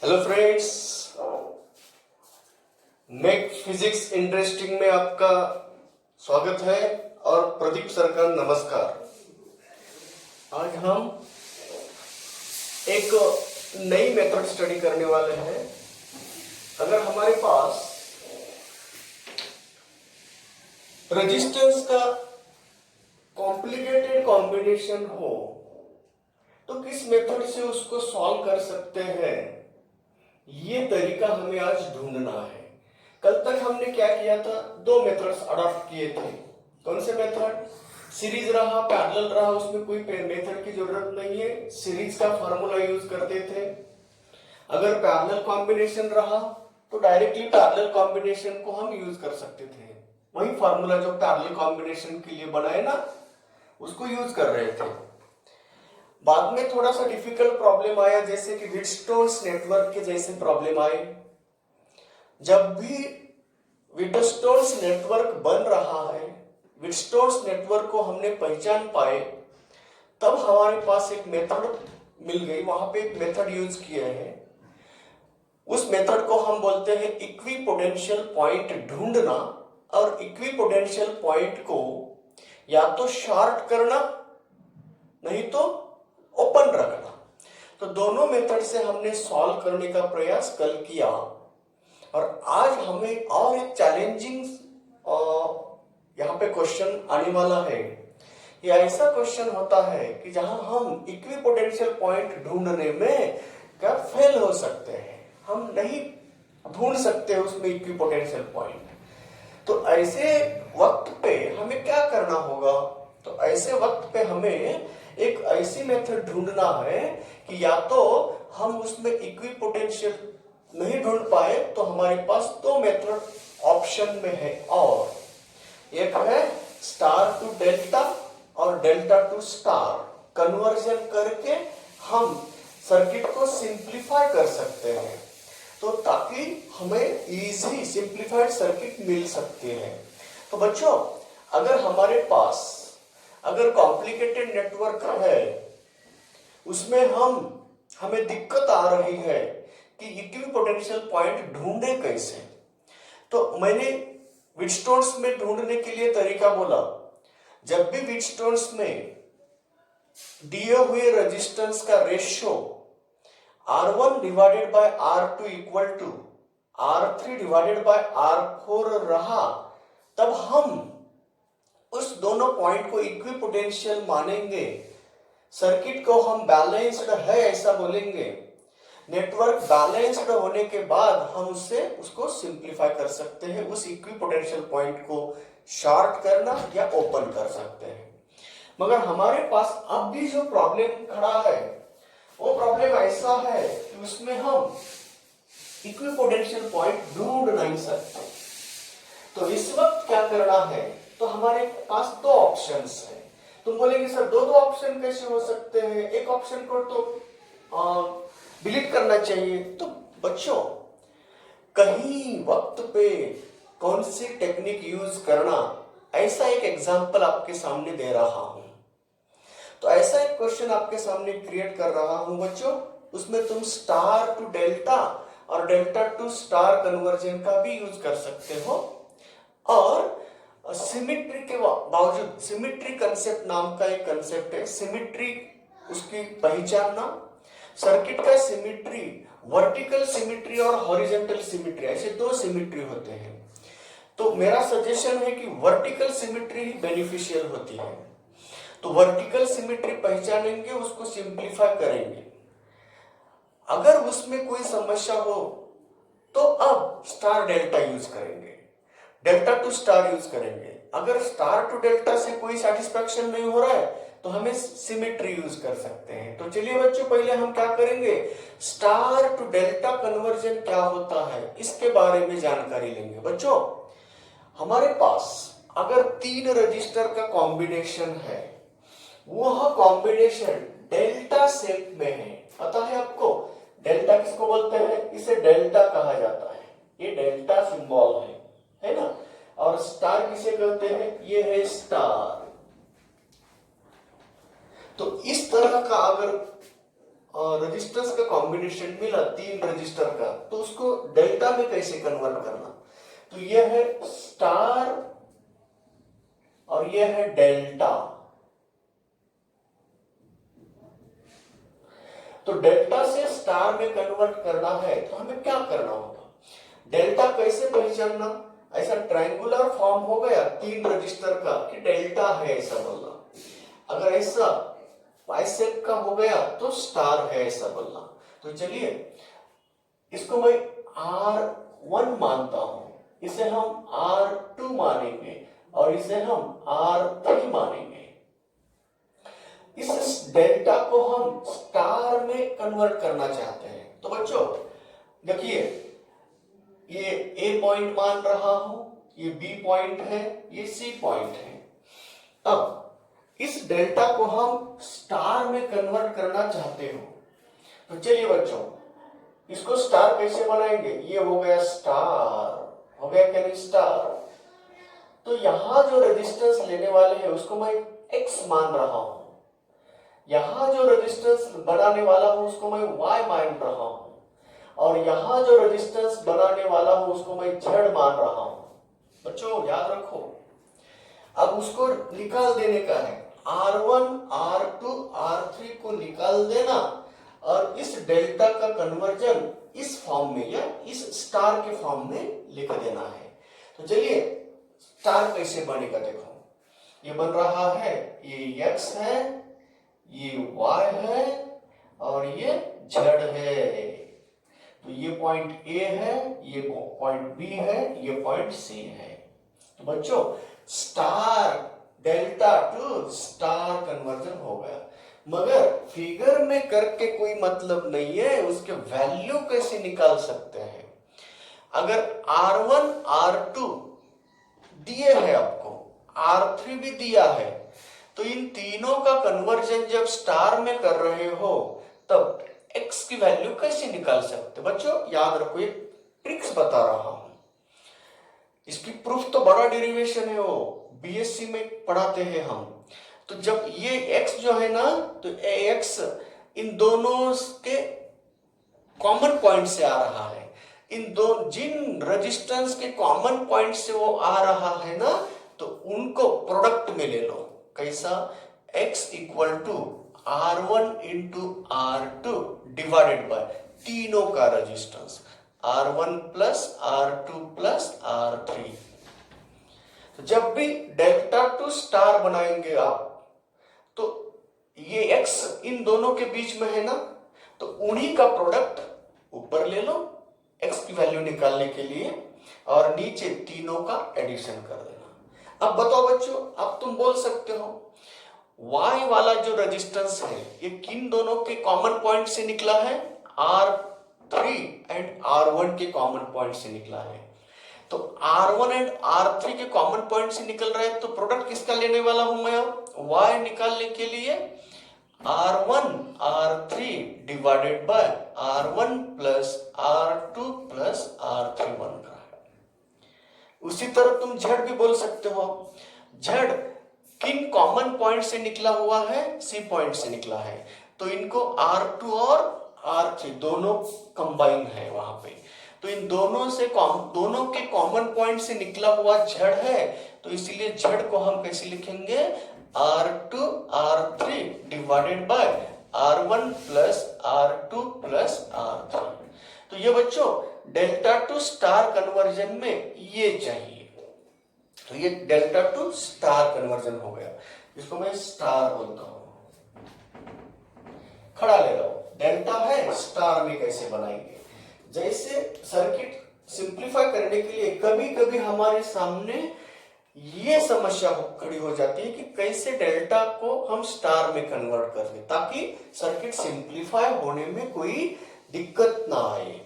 Hello friends, make physics interesting में आपका स्वागत है और प्रदीप सर का नमस्कार। आज हम एक नई मेथड स्टडी करने वाले हैं। अगर हमारे पास रेजिस्टेंस का कॉम्प्लिकेटेड कॉम्बिनेशन हो तो किस मेथड से उसको सॉल्व कर सकते हैं, ये तरीका हमें आज ढूंढना है। कल तक हमने क्या किया था, दो मेथड्स अडॉप्ट किए थे। कौन से मेथड? सीरीज रहा, पैरेलल रहा, उसमें कोई मेथड की जरूरत नहीं है, सीरीज का फार्मूला यूज करते थे। अगर पैरेलल कॉम्बिनेशन रहा तो डायरेक्टली पैरेलल कॉम्बिनेशन को हम यूज कर सकते थे। वही फार्मूला जो पैरेलल कॉम्बिनेशन के लिए बनाए ना, उसको यूज कर रहे थे। बाद में थोड़ा सा डिफिकल्ट प्रॉब्लम आया, जैसे कि व्हीटस्टोन्स नेटवर्क के जैसे प्रॉब्लम आए। जब भी व्हीटस्टोन्स नेटवर्क बन रहा है, व्हीटस्टोन्स नेटवर्क को हमने पहचान पाए, तब हमारे पास एक मेथड मिल गई। वहां पे एक मेथड यूज किया है। उस मेथड को हम बोलते हैं इक्विपोटेंशियल पॉइंट ढूंढना, और इक्विपोटेंशियल पॉइंट को या तो शॉर्ट करना नहीं तो ओपन रखना। तो दोनों मेथड से हमने सॉल्व करने का प्रयास कल किया, और आज हमें और एक चैलेंजिंग यहाँ पे क्वेश्चन आने वाला है। ये ऐसा क्वेश्चन होता है कि जहां हम इक्विपोटेंशियल पॉइंट ढूंढने में क्या फेल हो सकते हैं, हम नहीं ढूंढ सकते उसमें इक्विपोटेंशियल पॉइंट। तो ऐसे वक्त पे हमें क्या करना होगा? तो ऐसे वक्त पे हमें एक ऐसी मेथड ढूंढना है कि या तो हम उसमें इक्विपोटेंशियल नहीं ढूंढ पाए तो हमारे पास दो मेथड ऑप्शन में है, और एक है स्टार टू डेल्टा और डेल्टा टू स्टार। कन्वर्जन करके हम सर्किट को सिंप्लीफाई कर सकते हैं, तो ताकि हमें इजी सिंप्लीफाइड सर्किट मिल सकती है। तो बच्चों, अगर हमारे पास अगर कॉम्प्लिकेटेड नेटवर्क है, उसमें हमें दिक्कत आ रही है कि इक्विपोटेंशियल पॉइंट ढूंढे कैसे, तो मैंने व्हीटस्टोन्स में ढूंढने के लिए तरीका बोला। जब भी व्हीटस्टोन्स में दिए हुए रेजिस्टेंस का ratio R1 divided by R2 equal to R3 divided by R4 रहा, तब हम उस दोनों पॉइंट को इक्विपोटेंशियल मानेंगे। सर्किट को हम बैलेंस्ड है ऐसा बोलेंगे। नेटवर्क बैलेंस्ड होने के बाद हम उसको सिंप्लीफाई कर सकते हैं, उस इक्विपोटेंशियल पॉइंट को शॉर्ट करना या ओपन कर सकते हैं। मगर हमारे पास अब भी जो प्रॉब्लम खड़ा है, वो प्रॉब्लम ऐसा है कि उसमें हम इक्विपोटेंशियल पॉइंट ढूंढ नहीं सकते। तो इस वक्त क्या करना है? तो हमारे पास दो ऑप्शंस हैं। तुम बोलेंगे सर दो ऑप्शन कैसे हो सकते हैं, एक ऑप्शन को तो डिलीट करना चाहिए। तो बच्चों, कहीं वक्त पे कौन सी टेक्निक यूज करना, ऐसा एक एग्जांपल आपके सामने दे रहा हूं। तो ऐसा एक क्वेश्चन आपके सामने क्रिएट कर रहा हूं बच्चों, उसमें तुम स्टार टू डेल्टा और डेल्टा टू स्टार कन्वर्जन का भी यूज कर सकते हो, और सिमिट्री के बावजूद, सिमिट्री कंसेप्ट नाम का एक कंसेप्ट है, सिमिट्री उसकी पहचानना। सर्किट का सिमिट्री, वर्टिकल सिमिट्री और हॉरिजॉन्टल सिमिट्री, ऐसे दो सिमिट्री होते हैं। तो मेरा सजेशन है कि वर्टिकल सिमिट्री ही बेनिफिशियल होती है। तो वर्टिकल सिमिट्री पहचानेंगे, उसको सिंप्लीफाई करेंगे। अगर उसमें कोई समस्या हो तो अब स्टार डेल्टा यूज करेंगे, डेल्टा टू स्टार यूज करेंगे। अगर स्टार टू डेल्टा से कोई सेटिस्फैक्शन नहीं हो रहा है तो हमें सिमेट्री यूज कर सकते हैं। तो चलिए बच्चों, पहले हम क्या करेंगे, स्टार टू डेल्टा कन्वर्जन क्या होता है इसके बारे में जानकारी लेंगे। बच्चों, हमारे पास अगर तीन रजिस्टर का कॉम्बिनेशन है, वह कॉम्बिनेशन डेल्टा शेप में है। पता है आपको डेल्टा किसको बोलते हैं? इसे डेल्टा कहा जाता है, ये डेल्टा सिंबल है ना। और स्टार किसे कहते हैं? ये है स्टार। तो इस तरह का अगर रजिस्टर्स का कॉम्बिनेशन मिला 3 रजिस्टर का, तो उसको डेल्टा में कैसे कन्वर्ट करना। तो यह है स्टार और यह है डेल्टा। तो डेल्टा से स्टार में कन्वर्ट करना है तो हमें क्या करना होगा, डेल्टा कैसे पहचानना। ऐसा ट्रायंगुलर फॉर्म हो गया 3 रजिस्टर का कि डेल्टा है ऐसा बोलना। अगर ऐसा बाइसेप का हो गया तो स्टार है ऐसा बोलना। तो चलिए इसको मैं R1 मानता हूं, इसे हम R2 मानेंगे और इसे हम R3 मानेंगे। इस डेल्टा को हम स्टार में कन्वर्ट करना चाहते हैं। तो बच्चों देखिए, ये A पॉइंट मान रहा हूं, ये B पॉइंट है, ये C पॉइंट है। अब इस डेल्टा को हम स्टार में कन्वर्ट करना चाहते हो, तो चलिए बच्चों इसको स्टार कैसे बनाएंगे। ये हो गया स्टार, हो गया क्या नहीं स्टार। तो यहां जो रेजिस्टेंस लेने वाले हैं उसको मैं X मान रहा हूं, यहां जो रेजिस्टेंस बनाने वाला हूं उसको मैं Y मान रहा हूं, और यहां जो रेजिस्टेंस बनाने वाला हूं उसको मैं Z मान रहा हूं। बच्चों याद रखो, अब उसको निकाल देने का है। R1, R2, R3 को निकाल देना और इस डेल्टा का कन्वर्जन इस फॉर्म में या इस स्टार के फॉर्म में लिख देना है। तो चलिए स्टार कैसे बनेगा देखो, ये बन रहा है, ये X है, ये Y है और ये Z है। तो ये पॉइंट A है, ये पॉइंट B है, ये पॉइंट C है। तो बच्चों star delta to star conversion हो गया, मगर फिगर में करके कोई मतलब नहीं है, उसके वैल्यू कैसे निकाल सकते हैं। अगर R1 R2 दिए है आपको, R3 भी दिया है, तो इन तीनों का कन्वर्जन जब स्टार में कर रहे हो तब X की वैल्यू कैसे निकाल सकते। बच्चों याद रखो, एक ट्रिक्स बता रहा हूं, इसकी प्रूफ तो बड़ा डेरिवेशन है, वो बीएससी में पढ़ाते हैं हम। तो जब ये x जो है ना, तो x इन दोनों के कॉमन पॉइंट से आ रहा है। इन दो जिन रेजिस्टेंस के कॉमन पॉइंट से वो आ रहा है ना, तो उनको प्रोडक्ट में ले लो। कैसा, x equal to R1 into R2 divided by तीनों का resistance R1 plus R2 plus R3। तो जब भी डेल्टा टू स्टार बनाएंगे आप, तो ये x इन दोनों के बीच में है ना, तो उन्हीं का प्रोडक्ट ऊपर ले लो x की वैल्यू निकालने के लिए, और नीचे तीनों का एडिशन कर देना। अब बताओ बच्चों, अब तुम बोल सकते हो y वाला जो रेजिस्टेंस है ये किन दोनों के कॉमन पॉइंट से निकला है, R3 एंड R1 के कॉमन पॉइंट से निकला है। तो R1 एंड R3 के कॉमन पॉइंट से निकल रहा है, तो प्रोडक्ट किसका लेने वाला हूं मैं अब, y निकालने के लिए R1 R3 divided bye R1 plus R2 plus R3 बन रहा है। उसी तरह तुम Z भी बोल सकते हो, Z किन कॉमन पॉइंट से निकला हुआ है, C पॉइंट से निकला है, तो इनको R2 और R3 दोनों कंबाइन है वहां पे, तो इन दोनों से दोनों के कॉमन पॉइंट से निकला हुआ Z है, तो इसीलिए Z को हम कैसे लिखेंगे, R2 R3 divided bye R1 plus R2 plus R3। तो ये बच्चों डेल्टा टू स्टार कन्वर्जन में ये चाहिए। तो ये डेल्टा टू स्टार कन्वर्जन हो गया, इसको मैं स्टार बोलता हूं। खड़ा ले रहा हूं, डेल्टा है, स्टार में कैसे बनाएंगे। जैसे सर्किट सिंप्लीफाई करने के लिए कभी कभी हमारे सामने ये समस्या खड़ी हो जाती है कि कैसे डेल्टा को हम स्टार में कन्वर्ट कर दें ताकि सर्किट सिंप्लीफाई होने में कोई दिक्कत ना आए।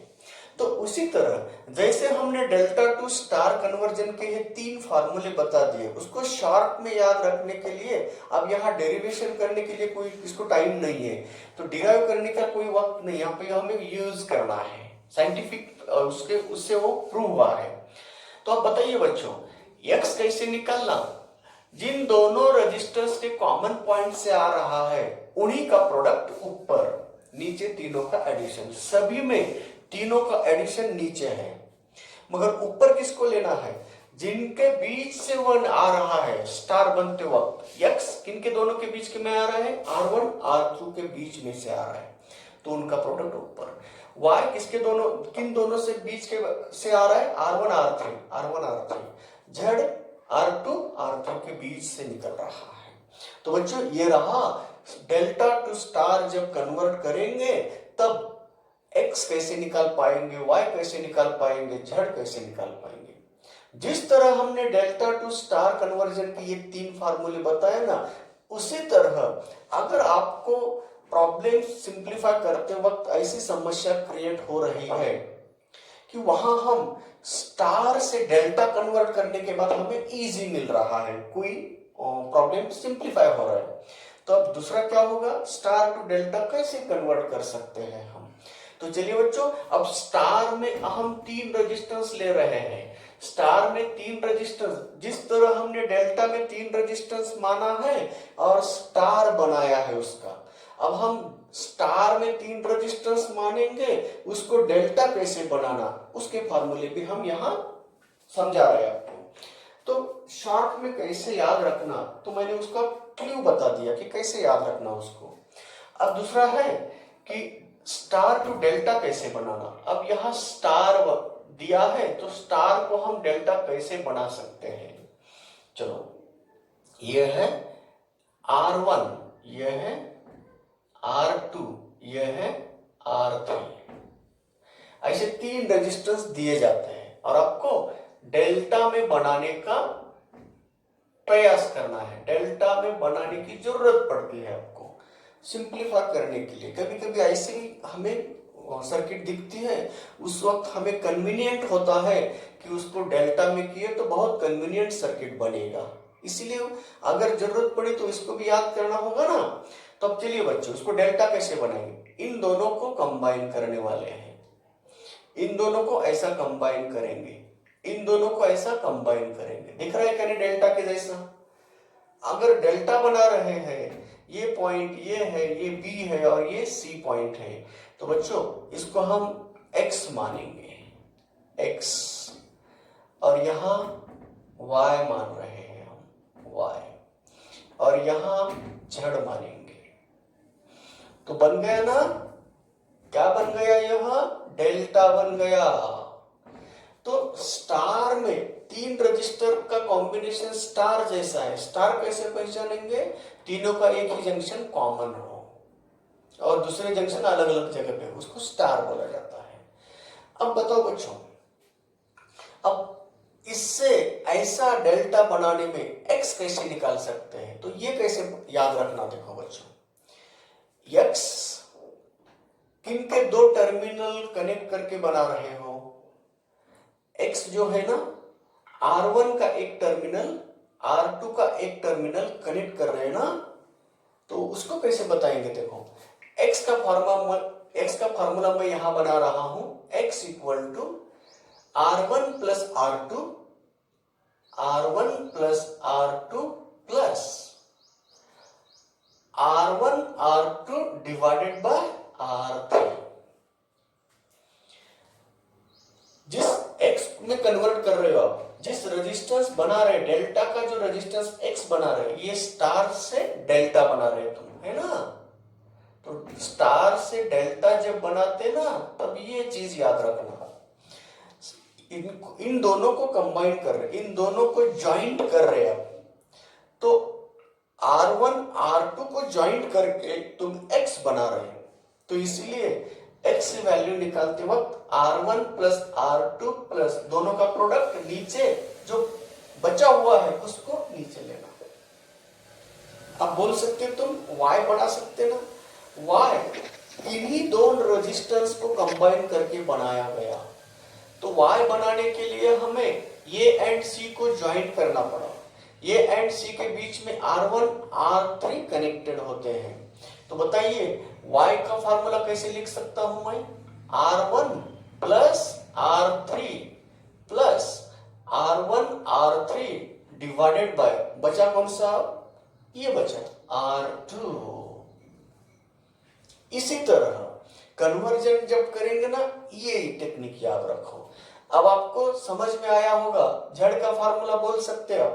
तो उसी तरह जैसे हमने डेल्टा टू स्टार कन्वर्जन के ये 3 फार्मूले बता दिए, उसको शॉर्ट में याद रखने के लिए अब यहाँ डेरिवेशन करने के लिए कोई इसको टाइम नहीं है, तो डिराइव करने का कोई वक्त नहीं, यहाँ पे हमें यूज करना है साइंटिफिक, उससे वो प्रूव हुआ है। तो अब बताइए बच्चों x कैसे निकालना, जिन दोनों रजिस्टर्स के कॉमन पॉइंट से आ रहा है उन्हीं का प्रोडक्ट ऊपर नीचे तीनों का एडिशन, सभी में तीनों का एडिशन नीचे है, मगर ऊपर किसको लेना है, जिनके बीच से 1 आ रहा है स्टार बनते वक्त, x किनके दोनों के बीच के में आ रहा है, R1 R2 के बीच में से आ रहा है, तो उनका प्रोडक्ट ऊपर। y किसके दोनों, किन दोनों से बीच के से आ रहा है, R1 R3, z R2 R3 के बीच से निकल रहा है। तो बच्चों ये रहा, डेल्टा टू स्टार जब कन्वर्ट करेंगे तब x कैसे निकाल पाएंगे, y कैसे निकाल पाएंगे, z कैसे निकाल पाएंगे। जिस तरह हमने डेल्टा टू स्टार कन्वर्जन के ये 3 फार्मूले बताए ना, उसी तरह अगर आपको प्रॉब्लम सिंप्लीफाई करते वक्त ऐसी समस्या क्रिएट हो रही है कि वहां हम स्टार से डेल्टा कन्वर्ट करने के बाद हमें इजी मिल रहा है, कोई प्रॉब्लम सिंप्लीफाई हो रहा है, तो अब दूसरा क्या होगा, स्टार टू डेल्टा कैसे कन्वर्ट कर सकते हैं हम। तो चलिए बच्चों, अब स्टार में हम 3 रेजिस्टेंस ले रहे हैं, स्टार में 3 रेजिस्टेंस, जिस तरह हमने डेल्टा में 3 रेजिस्टेंस माना है और स्टार बनाया है उसका, अब हम स्टार में 3 रेजिस्टेंस मानेंगे, उसको डेल्टा कैसे बनाना, उसके फार्मूले भी हम यहां समझा रहे हैं आपको। तो शॉर्ट में कैसे याद रखना, तो मैंने उसका क्लू बता दिया कि कैसे याद रखना उसको। अब दूसरा है कि स्टार टू डेल्टा कैसे बनाना। अब यहां स्टार दिया है तो स्टार को हम डेल्टा कैसे बना सकते हैं। चलो, ये है R1, ये है R2, ये है R3, ऐसे 3 रेजिस्टेंस दिए जाते हैं और आपको डेल्टा में बनाने का प्रयास करना है, डेल्टा में बनाने की जरूरत पड़ती है आपको सिंप्लीफाई करने के लिए। कभी कभी ऐसे ही हमें सर्किट दिखती है, उस वक्त हमें कन्वीनियंट होता है कि उसको डेल्टा में किए तो बहुत कन्वीनियंट सर्किट बनेगा, इसीलिए अगर जरूरत पड़ी तो इसको भी याद करना होगा ना। तो अब चलिए बच्चों, उसको डेल्टा कैसे बनाएंगे, इन दोनों को कंबाइन करने वाले हैं, इन दोनों को ऐसा कंबाइन करेंगे, इन दोनों को ऐसा कंबाइन करेंगे, दिख रहा है क्या डेल्टा के जैसा। अगर डेल्टा बना रहे हैं, ये पॉइंट ये है, ये बी है और ये सी पॉइंट है, तो बच्चों इसको हम x मानेंगे, x, और यहां y मान रहे हैं हम, y, और यहां z मानेंगे। तो बन गया ना, क्या बन गया, यहां डेल्टा बन गया। तो स्टार में 3 रजिस्टर का कॉम्बिनेशन स्टार जैसा है, स्टार कैसे पहचानेंगे, तीनों का एक ही जंक्शन कॉमन हो और दूसरे जंक्शन अलग अलग जगह पे, उसको स्टार बोला जाता है। अब बताओ बच्चों, अब इससे ऐसा डेल्टा बनाने में x कैसे निकाल सकते हैं, तो ये कैसे याद रखना, देखो बच्चों, x किनके 2 टर्मिनल कनेक्ट करके बना रहे हो, x जो है ना R1 का एक टर्मिनल R2 का एक टर्मिनल कनेक्ट कर रहे हैं ना, तो उसको कैसे बताएंगे, देखो x का फॉर्मूला मैं यहां बना रहा हूं, x equal to R1 plus R2, R1 plus R2 plus R1 R2 divided by R3। जिस x में कन्वर्ट कर रहे हो आप, जिस रेजिस्टेंस बना रहे, डेल्टा का जो रेजिस्टेंस x बना रहे, ये स्टार से डेल्टा बना रहे तुम, है ना। तो स्टार से डेल्टा जब बनाते ना, तब ये चीज याद रखना, इन दोनों को कंबाइन कर रहे, इन दोनों को ज्वाइंट कर रहे हैं, तो R1 R2 को ज्वाइंट करके तुम x बना रहे हो, तो इसलिए x की वैल्यू निकालते वक्त R1 प्लस R2 प्लस दोनों का प्रोडक्ट नीचे जो बचा हुआ है उसको नीचे लेना। अब बोल सकते तुम y बना सकते ना, y इन्हीं 2 रेजिस्टेंस को कंबाइन करके बनाया गया, तो y बनाने के लिए हमें ये एंड c को ज्वाइंट करना पड़ा, ये एंड c के बीच में R1 R3 कनेक्टेड होते हैं। तो बताइए y का फार्मूला कैसे लिख सकता हूं मैं, R1 plus R3 plus R1 R3 divided bye, बचा कौन सा, ये बचा R2। इसी तरह कन्वर्जन जब करेंगे ना, ये टेक्निक याद रखो। अब आपको समझ में आया होगा, झड़ का फार्मूला बोल सकते हो।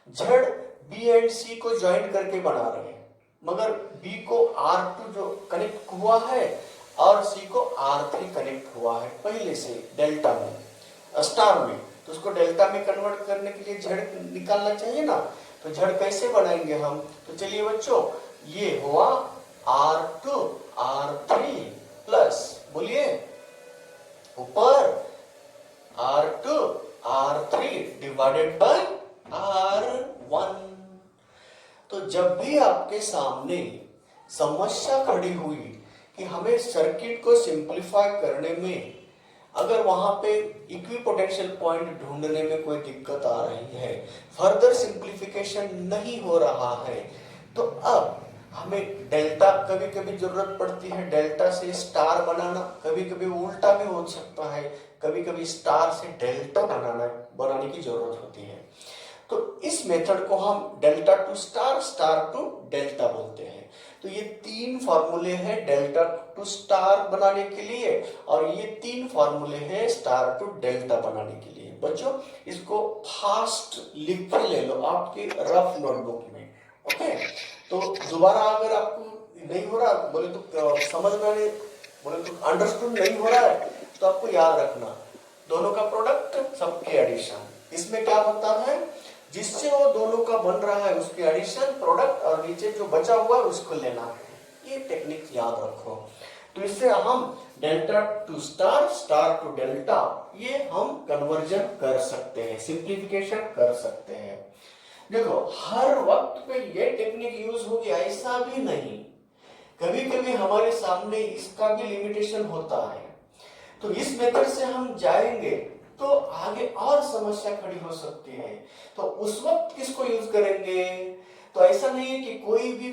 झड़ बी एंड सी को ज्वाइन करके बना रहे हैं, मगर बी को R2 जो कनेक्ट हुआ है और सी को R3 कनेक्ट हुआ है पहले से डेल्टा में, स्टार में, तो उसको डेल्टा में कन्वर्ट करने के लिए झड़ निकालना चाहिए ना। तो झड़ कैसे बनाएंगे हम? तो चलिए बच्चों, ये हुआ R2 R3 प्लस, बोलिए ऊपर R2 R3 divided bye R1। तो जब भी आपके सामने समस्या खड़ी हुई कि हमें सर्किट को सिंपलीफाई करने में, अगर वहां पे इक्विपोटेंशियल पॉइंट ढूंढने में कोई दिक्कत आ रही है, फर्दर सिंपलीफिकेशन नहीं हो रहा है, तो अब हमें डेल्टा, कभी कभी जरूरत पड़ती है डेल्टा से स्टार बनाना, कभी कभी उल्टा भी हो सकता है, कभी कभी स्टार से डेल्टा बनाने की जरूरत होती है। तो इस मेथड को हम delta to star, star to delta बोलते हैं। तो ये 3 फार्मूले हैं डेल्टा टू स्टार बनाने के लिए, और ये 3 फार्मूले हैं स्टार टू डेल्टा बनाने के लिए। बच्चों इसको फास्ट लिख के ले लो आपके रफ नोटबुक में, ओके। तो दोबारा अगर आपको नहीं हो रहा, बोले तो समझ में आने, बोले तो अंडरस्टूड नहीं हो रहा है, तो आपको याद रखना दोनों का प्रोडक्ट सबके एडिशन। इसमें क्या होता है, जिससे वो दोनों का बन रहा है उसके एडिशन प्रोडक्ट, और नीचे जो बचा हुआ है उसको लेना है। ये टेक्निक याद रखो। तो इससे हम delta to star, star to delta, ये हम कन्वर्जन कर सकते हैं, सिंप्लीफिकेशन कर सकते हैं। देखो हर वक्त पे ये टेक्निक यूज होगी ऐसा भी नहीं, कभी कभी हमारे सामने इसका भी लिमिटेशन होता है। तो इस मेथड से हम जाएंगे तो आगे और समस्या खड़ी हो सकती है, तो उस वक्त किसको यूज करेंगे? तो ऐसा नहीं है कि कोई भी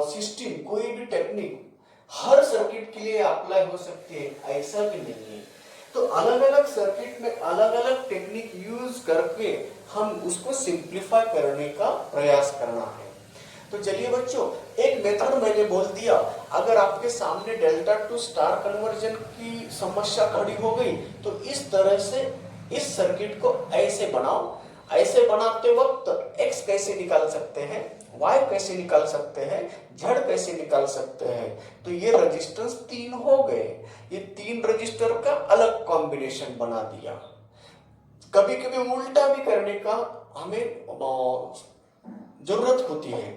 सिस्टम, कोई भी टेक्निक हर सर्किट के लिए अप्लाई हो सकती है, ऐसा भी नहीं है। तो अलग अलग सर्किट में अलग अलग टेक्निक यूज करके हम उसको सिंप्लीफाई करने का प्रयास करना है। तो चलिए बच्चों, एक मेथड मैंने बोल दिया, अगर आपके सामने डेल्टा टू स्टार कन्वर्जन की समस्या खड़ी हो गई तो इस तरह से इस सर्किट को ऐसे बनाओ। ऐसे बनाते वक्त x कैसे निकाल सकते हैं, y कैसे निकाल सकते हैं, z कैसे निकाल सकते हैं। तो ये रजिस्टेंस 3 हो गए, ये 3 रजिस्टर का अलग कॉम्बिनेशन बना दिया। कभी कभी उल्टा भी करने का हमें जरूरत होती है।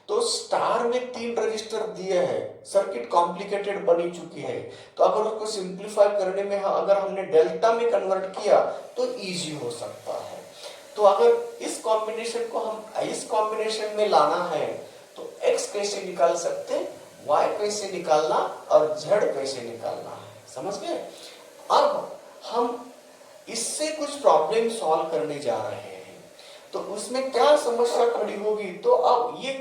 तो स्टार में 3 रजिस्टर दिए हैं, सर्किट कॉम्प्लिकेटेड बनी चुकी है, तो अगर उसको सिंप्लीफाई करने में अगर हमने डेल्टा में कन्वर्ट किया तो इजी हो सकता है। तो अगर इस कॉम्बिनेशन को हम इस कॉम्बिनेशन में लाना है तो x कैसे निकाल सकते, y कैसे निकालना और z कैसे निकालना है, समझ गए? अब हम इससे कुछ प्रॉब्लम सॉल्व करने जा रहे हैं, तो उसमें क्या समस्या खड़ी होगी, तो अब ये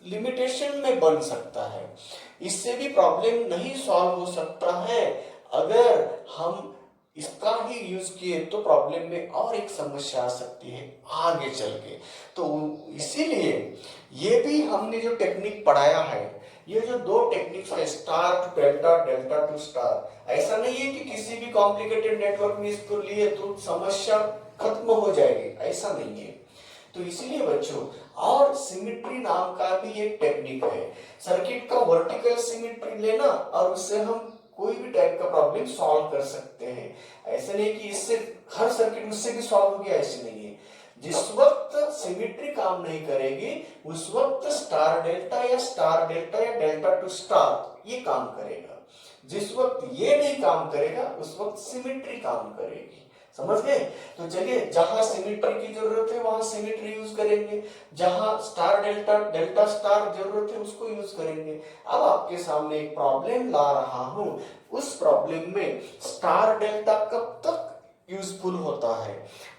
लिमिटेशन में बन सकता है। इससे भी प्रॉब्लम नहीं सॉल्व हो सकता है, अगर हम इसका ही यूज किए तो प्रॉब्लम में और एक समस्या आ सकती है आगे चल के। तो इसीलिए ये भी हमने जो टेक्निक पढ़ाया है, ये जो 2 टेक्निक्स है, star to delta, delta to star, ऐसा नहीं है कि किसी भी कॉम्प्लिकेटेड नेटवर्क में इसको लिए तो समस्या खत्म हो जाएगी, ऐसा नहीं है। तो इसीलिए बच्चों, और सिमेट्री नाम का भी एक टेक्निक है, सर्किट का वर्टिकल सिमेट्री लेना और उससे हम कोई भी टाइप का प्रॉब्लम सॉल्व कर सकते हैं। ऐसे नहीं कि इससे हर सर्किट उससे भी सॉल्व हो गया, ऐसे नहीं है। जिस वक्त सिमेट्री काम नहीं करेगी उस वक्त स्टार डेल्टा या डेल्टा टू स्टार ये काम करेगा। जिस वक्त ये नहीं काम करेगा उस वक्त सिमेट्री काम करेगी, समझ गए? तो चलिए, जहां सिमेट्री की जरूरत है वहां सिमेट्री यूज करेंगे, जहां स्टार डेल्टा, डेल्टा स्टार जरूरत है उसको यूज करेंगे। अब आपके सामने एक प्रॉब्लम ला रहा हूं, उस प्रॉब्लम में स्टार डेल्टा कब तक यूजफुल होता है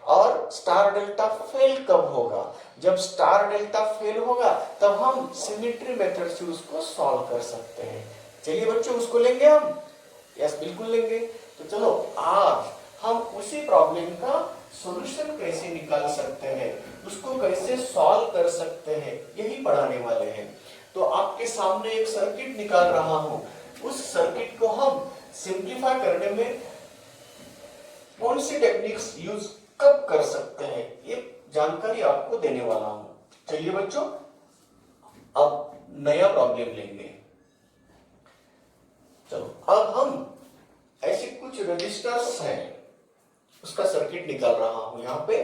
और स्टार डेल्टा फेल कब होगा। जब स्टार डेल्टा फेल होगा तब हम सिमेट्री मेथड से उसको सॉल्व कर सकते हैं। चलिए बच्चों, उसको लेंगे हम? यस, बिल्कुल लेंगे। तो चलो, आज हम उसी प्रॉब्लम का सॉल्यूशन कैसे निकाल सकते हैं, उसको कैसे सॉल्व कर सकते हैं, यही पढ़ाने वाले हैं। तो आपके सामने एक सर्किट निकाल रहा हूं, उस सर्किट को हम सिंप्लीफाई करने में कौन सी टेक्निक्स यूज कब कर सकते हैं, ये जानकारी आपको देने वाला हूं। चलिए बच्चों, अब नया प्रॉब्लम लेंगे। चलो, अब हम ऐसे कुछ रजिस्टर्स हैं, उसका सर्किट निकाल रहा हूं। यहां पे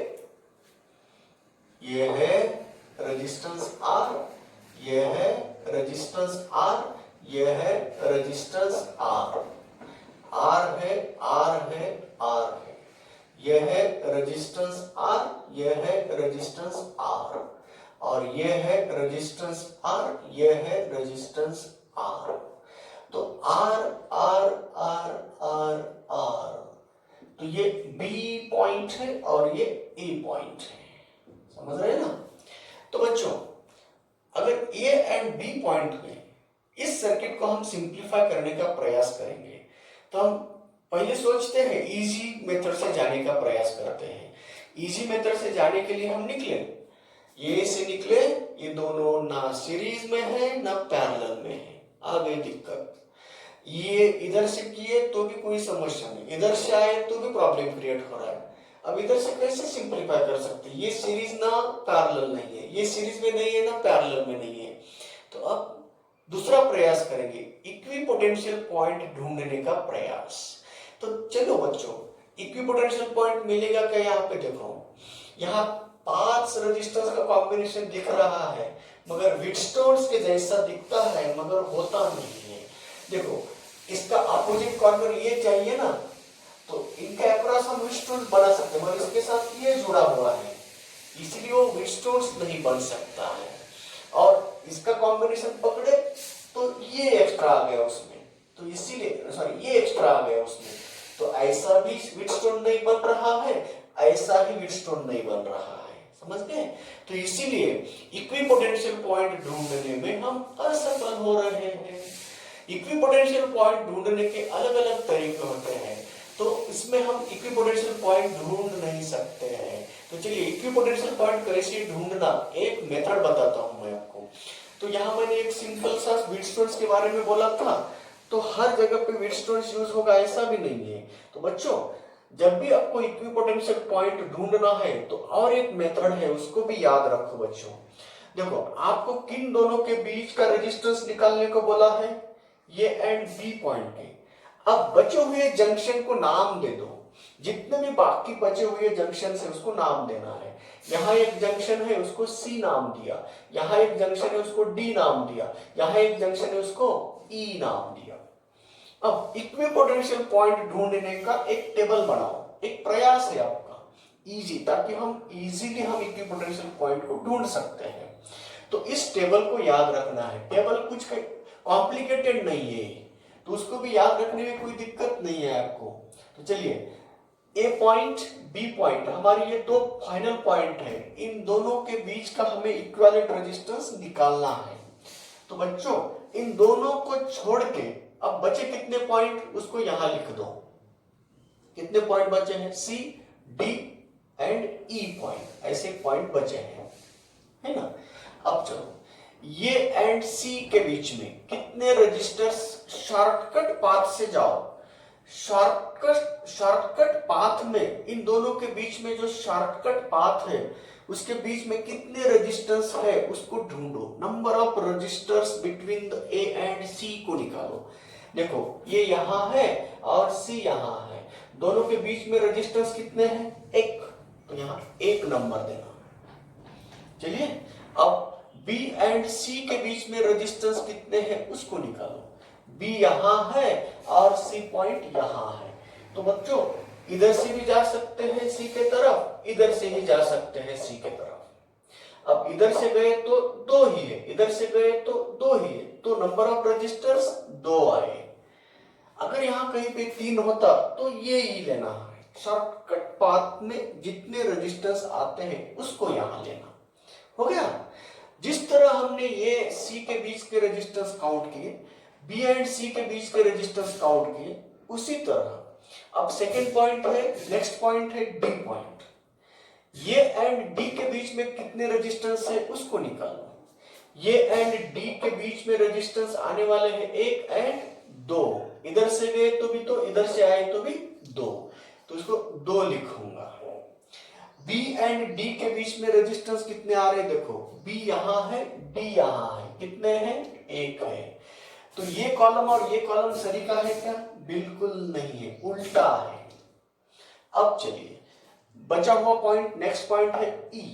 ये है रेजिस्टेंस R, ये है रेजिस्टेंस R, ये है रेजिस्टेंस R, R है, R है, R है, ये है रेजिस्टेंस R, ये है रेजिस्टेंस R, और ये है रेजिस्टेंस R, ये है रेजिस्टेंस R। तो R R R R R, तो ये B पॉइंट है और ये A पॉइंट है, समझ रहे हैं ना। तो बच्चों, अगर A एंड B पॉइंट में इस सर्किट को हम सिंप्लीफाई करने का प्रयास करेंगे, तो हम पहले सोचते हैं इजी मेथड से जाने का प्रयास करते हैं। इजी मेथड से जाने के लिए हम निकले, ये से निकले, ये दोनों ना सीरीज में है ना पैरेलल में है, आ गई दिक्कत। ये इधर से किए तो भी कोई समस्या नहीं, इधर से आए तो भी प्रॉब्लम क्रिएट हो रहा है। अब इधर से कैसे सिंप्लीफाई कर सकते हैं, ये सीरीज ना पैरेलल नहीं है, ये सीरीज में नहीं है ना पैरेलल में नहीं है। तो अब दूसरा प्रयास करेंगे, इक्विपोटेंशियल पॉइंट ढूंढने का प्रयास। तो चलो बच्चों, इक्विपोटेंशियल पॉइंट मिलेगा क्या? यहाँ पे देखो, यहाँ 5 रेजिस्टेंस का कॉम्बिनेशन दिख रहा है, मगर व्हीटस्टोन्स के जैसा दिखता है मगर होता नहीं है। देखो, इसका अपोजिट कॉर्नर ये चाहिए ना, तो इनका अक्रॉस हम व्हीटस्टोन्स बना सकते हैं, मगर इसके साथ ये जुड़ा हुआ है, इसलिए वो व्हीटस्टोन्स नहीं बन सकता है। और इसका कॉम्बिनेशन पकड़े तो ये एक्स्ट्रा आ गया उसमें, तो इसीलिए सॉरी ये एक्स्ट्रा आ गया उसमें, तो ऐसा भी व्हीटस्टोन नहीं बन रहा है, ऐसा ही व्हीटस्टोन नहीं बन रहा है, समझ गए। तो इसीलिए इक्विपोटेंशियल पॉइंट ढूंढने में हम असफल हो रहे हैं। इक्विपोटेंशियल पॉइंट ढूंढने के अलग अलग तरीके होते हैं, तो इसमें हम इक्विपोटेंशियल पॉइंट ढूंढ नहीं सकते हैं। तो चलिए, इक्विपोटेंशियल पॉइंट कैसे ढूंढना, एक मेथड बताता हूं मैं आपको। तो यहाँ मैंने एक सिंपल सा व्हीटस्टोन्स के बारे में बोला था, तो हर जगह पे व्हीटस्टोन्स यूज होगा ऐसा भी नहीं है। तो बच्चों, जब भी आपको इक्विपोटेंशियल पॉइंट ढूंढना है तो और एक मेथड है, उसको भी याद रखो बच्चों। देखो, आपको किन दोनों के बीच का रेजिस्टेंस निकालने को बोला है, ये एंड बी पॉइंट के। अब बचे हुए जंक्शन को नाम दे दो, जितने भी बाकी बचे हुए जंक्शन है उसको नाम देना है। यहाँ एक जंक्शन है, उसको सी नाम दिया, यहाँ एक जंक्शन है, उसको डी नाम दिया, यहाँ एक जंक्शन है, उसको ई नाम दिया। अब इक्विपोटेंशियल पॉइंट ढूंढने का एक टेबल बनाओ, एक प्रयास है आपका इजी, ताकि हम इजीली इक्विपोटेंशियल पॉइंट को ढूंढ सकते हैं। तो इस टेबल को याद रखना है, टेबल कुछ कॉम्प्लिकेटेड नहीं है, तो उसको भी याद रखने में कोई दिक्कत नहीं है आपको। तो चलिए, ए पॉइंट बी पॉइंट, हमारी ये दो फाइनल पॉइंट है, इन दोनों के बीच का हमें इक्विवेलेंट रेजिस्टेंस निकालना है। तो बच्चों, इन दोनों को छोड़ के अब बचे कितने पॉइंट, उसको यहां लिख दो। कितने पॉइंट बचे हैं? सी, डी एंड ई पॉइंट, ऐसे पॉइंट बचे हैं, है ना। अब चलो, ये एंड सी के बीच में कितने रजिस्टर्स, शॉर्टकट पाथ से जाओ, शॉर्टकट पाथ में इन दोनों के बीच में जो शॉर्टकट पाथ है उसके बीच में कितने रेजिस्टेंस है उसको ढूंढो। Number of resistors between the A and C को निकालो। देखो, ये यहां है और सी यहां है, दोनों के बीच में रेजिस्टेंस कितने हैं? 1, तो यहां 1 नंबर देना। चलिए, अब बी एंड सी के बीच में रेजिस्टेंस कितने हैं उसको निकालो। बी यहां है और सी पॉइंट यहां है, तो बच्चों इधर से भी जा सकते हैं सी के तरफ, इधर से ही जा सकते हैं सी के तरफ। अब इधर से गए तो 2 ही है, इधर से गए तो 2 ही है, तो नंबर ऑफ रजिस्टर्स 2 आए। अगर यहाँ कहीं पे 3 होता तो ये ही लेना है, शॉर्टकट पाथ में जितने रजिस्टर्स आते हैं उसको यहां लेना। हो गया। जिस तरह हमने ये सी के बीच के रेजिस्टेंस काउंट किए, बी एंड सी के बीच के रेजिस्टेंस काउंट किए, उसी तरह अब सेकेंड पॉइंट है, नेक्स्ट पॉइंट है डी पॉइंट। ये एंड डी के बीच में कितने रेजिस्टेंस है उसको निकालो। ये एंड डी के बीच में रेजिस्टेंस आने वाले हैं 1 एंड दो, इधर से गए तो भी दो, इधर से आए तो भी दो, तो इसको दो लिखूंगा। बी एंड डी के बीच में रेजिस्टेंस कितने आ रहे हैं देखो, बी यहां है, डी यहां है, कितने हैं, एक है। तो ये कॉलम और ये कॉलम सरीका है क्या, बिल्कुल नहीं है, उल्टा है। अब चलिए बचा हुआ पॉइंट, नेक्स्ट पॉइंट है ई।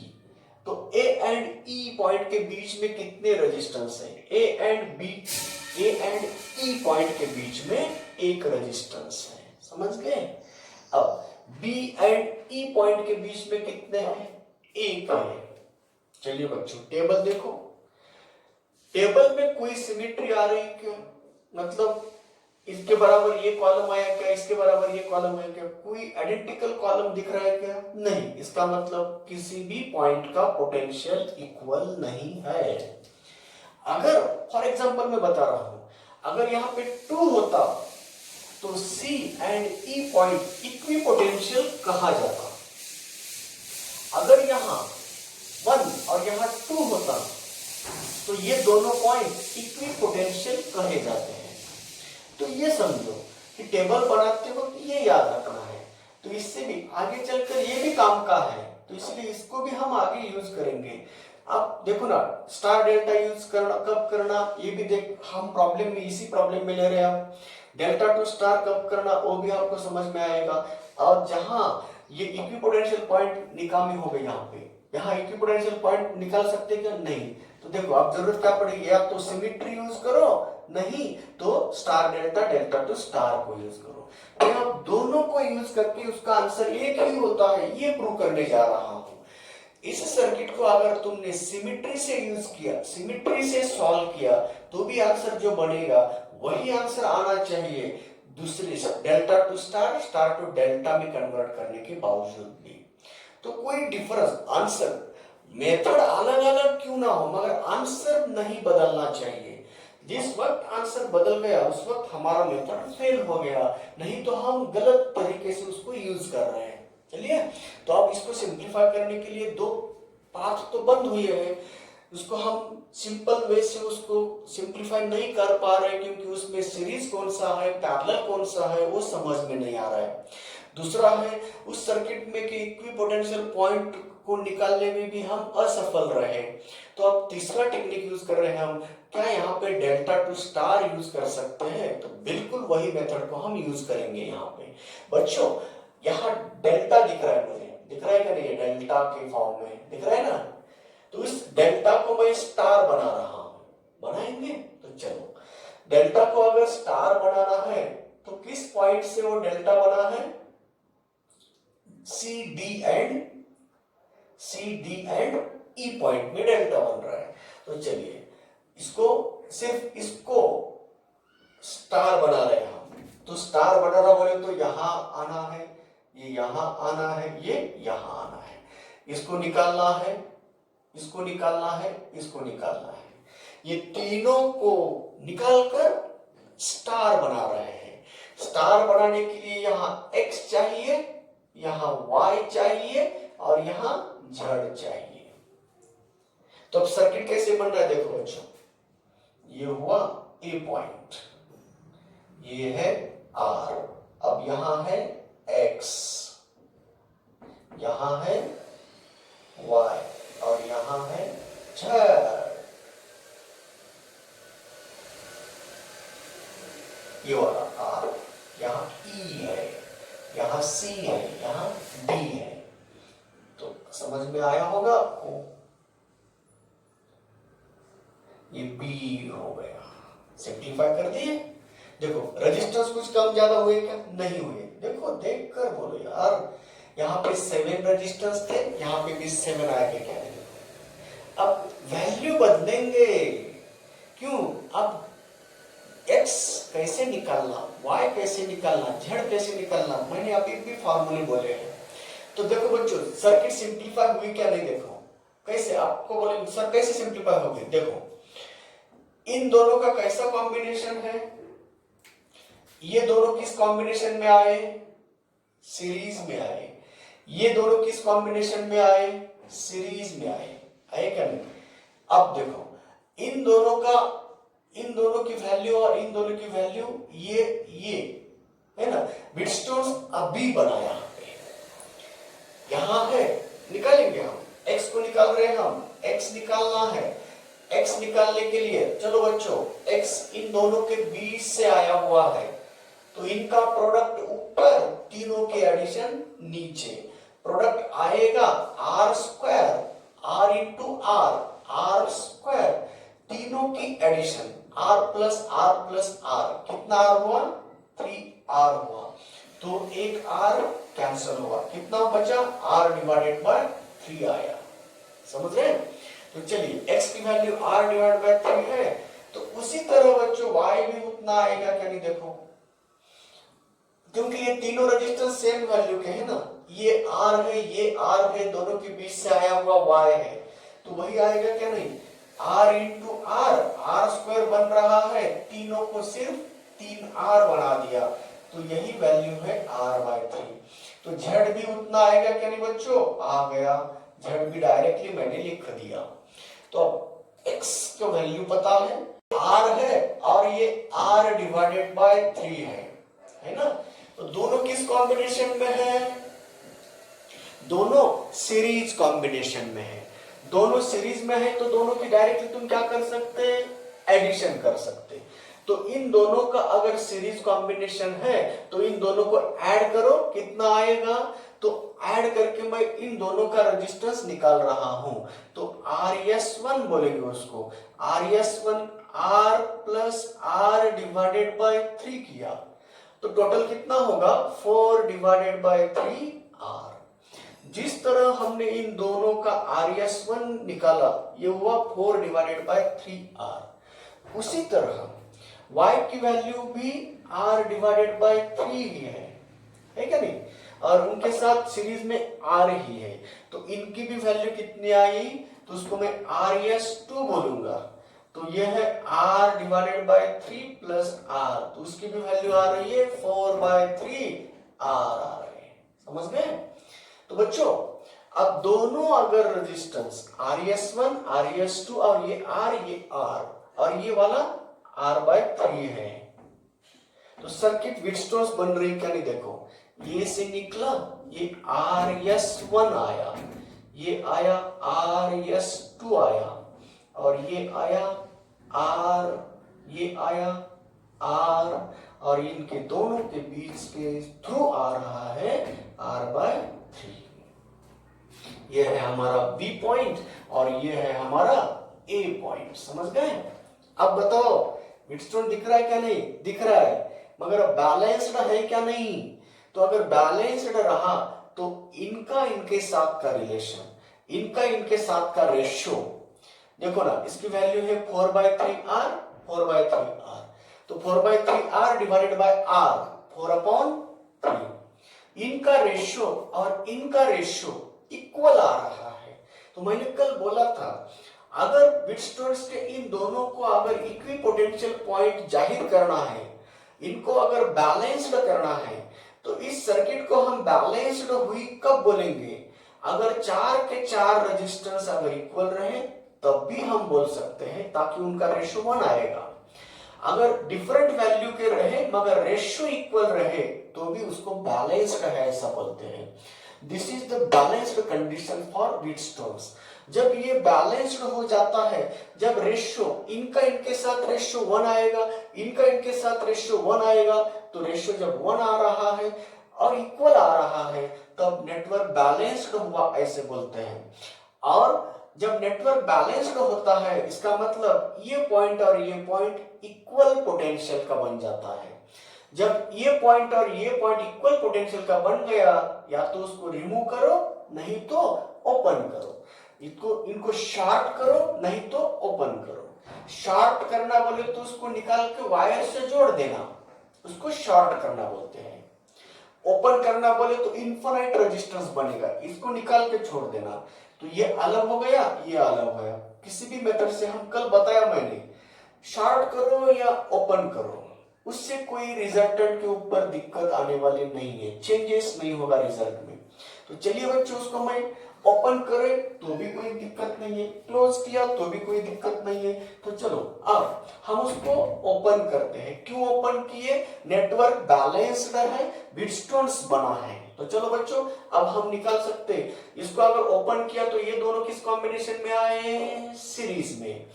तो ए एंड ई पॉइंट के बीच में कितने रेजिस्टेंस है, ए एंड ई पॉइंट के बीच में एक रेजिस्टेंस है, समझ गए। अब बी एंड ई पॉइंट के बीच में कितने हैं, एक है। चलिए बच्चों टेबल देखो, टेबल में कोई सिमेट्री आ रही क्या, मतलब इसके बराबर ये कॉलम आया क्या, इसके बराबर ये कॉलम आया क्या, कोई आइडेंटिकल कॉलम दिख रहा है क्या, नहीं। इसका मतलब किसी भी पॉइंट का पोटेंशियल इक्वल नहीं है। अगर फॉर एग्जांपल मैं बता रहा हूं, अगर यहां पे 2 होता तो C and E point equipotential कहा जाता। अगर यहां 1 और यहां 2 होता तो ये दोनों पॉइंट इक्वी पोटेंशियल कहे जाते हैं। तो ये समझो कि टेबल बनाते वक्त ये याद रखना है, तो इससे भी आगे चलकर ये भी काम का है, तो इसलिए इसको भी हम आगे यूज करेंगे। अब देखो ना, स्टार डेल्टा यूज करना कब करना, ये भी देख, हम प्रॉब्लम में इसी प्रॉब्लम में ले रहे हैं। डेल्टा टू स्टार कब करना वो भी आपको समझ में आएगा। और जहां ये इक्विपोटेंशियल पॉइंट निकामी हो गई, यहाँ इक्विपोटेंशियल पॉइंट निकाल सकते क्या, नहीं। तो देखो अब जरूरत क्या पड़ेगी, या तो सिमेट्री यूज करो, नहीं तो star delta, delta to star को यूज करो। मैं अब दोनों को यूज करके उसका आंसर एक ही होता है ये प्रूव करने जा रहा हूं। इस सर्किट को अगर तुमने सिमेट्री से यूज किया, सिमेट्री से सॉल्व किया, तो भी आंसर जो बनेगा वही आंसर आना चाहिए दूसरे से, delta to star, star to delta में कन्वर्ट करने के बावजूद भी। तो कोई डिफरेंस, आंसर मेथड अलग अलग क्यों ना हो, मगर आंसर नहीं बदलना चाहिए। जिस वक्त आंसर बदल गया उस वक्त हमारा मेथड फेल हो गया, नहीं तो हम गलत तरीके से उसको यूज कर रहे हैं। चलिए, तो अब इसको सिंप्लीफाई करने के लिए दो पाथ तो बंद हुए हैं, उसको हम सिंपल वे से उसको सिंप्लीफाई नहीं कर पा रहे क्योंकि उसमें सीरीज कौन सा है, पैरेलल कौन सा है, वो समझ में नहीं आ रहा है। दूसरा है उस सर्किट में कि इक्विपोटेंशियल पॉइंट को निकालने में भी हम असफल रहे। तो अब तीसरा टेक्निक यूज कर रहे हैं हम, क्या यहाँ पे डेल्टा टू स्टार यूज कर सकते हैं, तो बिल्कुल वही मेथड को हम यूज करेंगे। यहाँ पे बच्चों यहाँ डेल्टा दिख रहा है, मुझे दिख रहा है क्या, नहीं डेल्टा के फॉर्म में दिख रहा है ना, तो इस डेल्टा को मैं स्टार बना रहा हूं, बनाएंगे। तो चलो, डेल्टा को अगर स्टार बनाना है तो किस पॉइंट से वो डेल्टा बना है, C D and E point में डेल्टा बन रहा है। तो चलिए इसको, सिर्फ इसको स्टार बना रहे हैं हम। तो स्टार बनाना बोले तो यहां आना है, ये यहां आना है, ये यहां आना है, इसको निकालना है, इसको निकालना है, इसको निकालना है। ये तीनों को निकालकर स्टार बना रहे हैं। स्टार बनाने के लिए यहां x चाहिए, यहां y चाहिए और यहां z चाहिए। तो अब सर्किट कैसे बन रहा है देखो बच्चों, ये हुआ ए पॉइंट, ये है R, अब यहां है x, यहां है y और यहां है z। ये वाला R, यहां E है, यहां C है, यहां D है। तो समझ में आया होगा आपको, ये B हो गया। सिंप्लीफाई कर दिए। देखो रेजिस्टेंस कुछ कम ज्यादा हुए क्या, नहीं हुए। देखो देख कर बोलो यार, यहाँ पे 7 रेजिस्टेंस थे, यहाँ पे भी 7 आए क्या, अब वैल्यू बदलेंगे। क्यों, अब x कैसे निकालना, y कैसे निकालना, z कैसे निकालना, मैंने अभी भी फॉर्मूले बोले हैं। तो देखो बच्चों सर्किट सिंप्लीफाई हुई क्या, नहीं देखो कैसे, आपको बोले सर कैसे सिंप्लीफाई होगी, देखो इन दोनों का कैसा कॉम्बिनेशन है, ये दोनों किस कॉम्बिनेशन में आए, सीरीज में आए। ये दोनों किस कॉम्बिनेशन में आए, सीरीज में आए क्या नहीं। अब देखो इन दोनों का इन दोनों की वैल्यू और इन दोनों की वैल्यू ये है ना, व्हीटस्टोन अभी बनाया हमने, यहां है, निकालेंगे हम, x को निकाल रहे हैं हम, x निकालना है। x निकालने के लिए चलो बच्चों, x इन दोनों के बीच से आया हुआ है, तो इनका प्रोडक्ट ऊपर, तीनों के एडिशन नीचे, प्रोडक्ट आएगा R square, R into R square, तीनों की एडिशन आर प्लस आर, कितना आर हुआ, 3r हुआ, तो एक r कैंसिल हुआ, कितना बचा, r डिवाइडेड बाय 3 आया, समझ रहे हैं। तो चलिए x की वैल्यू r डिवाइडेड बाय 3 है, तो उसी तरह बच्चों y भी उतना आएगा क्या, नहीं देखो, क्योंकि ये तीनों रजिस्टर सेम वैल्यू के हैं ना, ये r है, ये r है, दोनों के बीच से आया हुआ y है, तो वही आएगा क्या, नहीं, r इंटू आर स्क्वायर बन रहा है, तीनों को सिर्फ 3r बना दिया, तो यही वैल्यू है r बाय 3। तो z भी उतना आएगा क्या, नहीं बच्चों, आ गया, z भी डायरेक्टली मैंने लिख दिया। तो अब x का वैल्यू पता है, r है, और ये r डिवाइडेड बाय 3 है ना। तो दोनों किस कॉम्बिनेशन में है, दोनों सीरीज कॉम्बिनेशन में है, दोनों सीरीज में है, तो दोनों की डायरेक्टली तुम क्या कर सकते हैं, एडिशन कर सकते। तो इन दोनों का अगर सीरीज कॉम्बिनेशन है तो इन दोनों को ऐड करो, कितना आएगा, तो ऐड करके मैं इन दोनों का रेजिस्टेंस निकाल रहा हूं, तो RS1 बोलेंगे उसको, RS1 R plus R divided by 3 किया, तो टोटल कितना होगा, 4 डिवाइडेड बाय 3R। जिस तरह हमने इन दोनों का RS1 निकाला, ये हुआ 4 डिवाइडेड बाय 3R, उसी तरह y की वैल्यू भी r डिवाइडेड बाय 3 ही है क्या नहीं, और उनके साथ सीरीज में r ही है, तो इनकी भी वैल्यू कितनी आई, तो उसको मैं RS2 बोलूंगा, तो ये है r divided by 3 plus r, तो उसकी भी वैल्यू आ रही है 4 बाय 3 r आ रही है, समझ गए। तो बच्चों अब दोनों अगर रेजिस्टेंस RS1 RS2 और ये R और ये वाला R बाय 3 है, तो सर्किट व्हीटस्टोन बन रही क्या, नहीं देखो, ये से निकला, ये RS1 आया, ये आया RS2 आया, और ये आया ये आया R, और इनके दोनों के बीच के थ्रू आ रहा है R बाय 3। ये है हमारा B पॉइंट और ये है हमारा A पॉइंट, समझ गए। अब बताओ व्हीटस्टोन दिख रहा है क्या, नहीं दिख रहा है, मगर बैलेंस्ड है क्या, नहीं, तो अगर बैलेंस्ड रहा तो इनका इनके साथ का रिलेशन, इनका इनके साथ का रेशियो देखो ना, इसकी वैल्यू है 4 बाय 3R, 4 बाय 3R, तो 4 by 3R divided by R, 4 upon 3, इनका रेशियो और इनका रेशियो इक्वल आ रहा है। तो मैंने कल बोला था अगर व्हीटस्टोन के इन दोनों को अगर इक्विपोटेंशियल पॉइंट जाहिर करना है, इनको अगर बैलेंस्ड करना है, तो इस सर्किट को हम बैलेंस्ड हुई कब बोलेंगे, अगर 4 के 4 रेजिस्टेंस अगर इक्वल रहे तब भी हम बोल सकते हैं, ताकि उनका रेशियो 1 आएगा। अगर डिफरेंट वैल्यू के रहे मगर रेशियो इक्वल रहे तो भी उसको बैलेंस्ड है ऐसा बोलते हैं। This is the balanced condition for Wheatstone's. जब ये बैलेंस्ड हो जाता है, जब रेशियो इनका इनके साथ रेशियो 1 आएगा, इनका इनके साथ रेशियो 1 आएगा, तो रेशियो जब 1 आ रहा है और इक्वल आ रहा है तब नेटवर्क बैलेंस्ड हुआ ऐसे बोलते हैं। और जब नेटवर्क बैलेंस्ड होता है इसका मतलब ये पॉइंट और ये पॉइंट इक्वल पोटेंशियल का बन जाता है। जब ये पॉइंट और ये पॉइंट इक्वल पोटेंशियल का बन गया, या तो उसको रिमूव करो नहीं तो ओपन करो, इनको शॉर्ट करो नहीं तो ओपन करो। शॉर्ट करना बोले तो उसको निकाल के वायर से जोड़ देना, उसको शॉर्ट करना बोलते हैं। ओपन करना बोले तो इनफाइनाइट रेजिस्टेंस बनेगा, इसको निकाल के छोड़ देना, तो ये अलग हो गया, ये अलग हो गया। किसी भी मेथड से हम कल बताया मैंने, शॉर्ट करो या ओपन करो, उससे कोई रिजल्टेंट के ऊपर दिक्कत आने वाली नहीं है, चेंजेस नहीं होगा रिजल्ट में। तो चलिए बच्चों उसको मैं ओपन करें तो भी कोई दिक्कत नहीं है, क्लोज किया तो भी कोई दिक्कत नहीं है। तो चलो अब हम उसको ओपन करते हैं। क्यों ओपन किए? नेटवर्क बैलेंस्ड है, व्हीटस्टोन्स बना है। तो चलो बच्चों अब हम निकाल सकते हैं इसको। अगर ओपन किया तो ये दोनों किस कॉम्बिनेशन में आए? सीरीज में।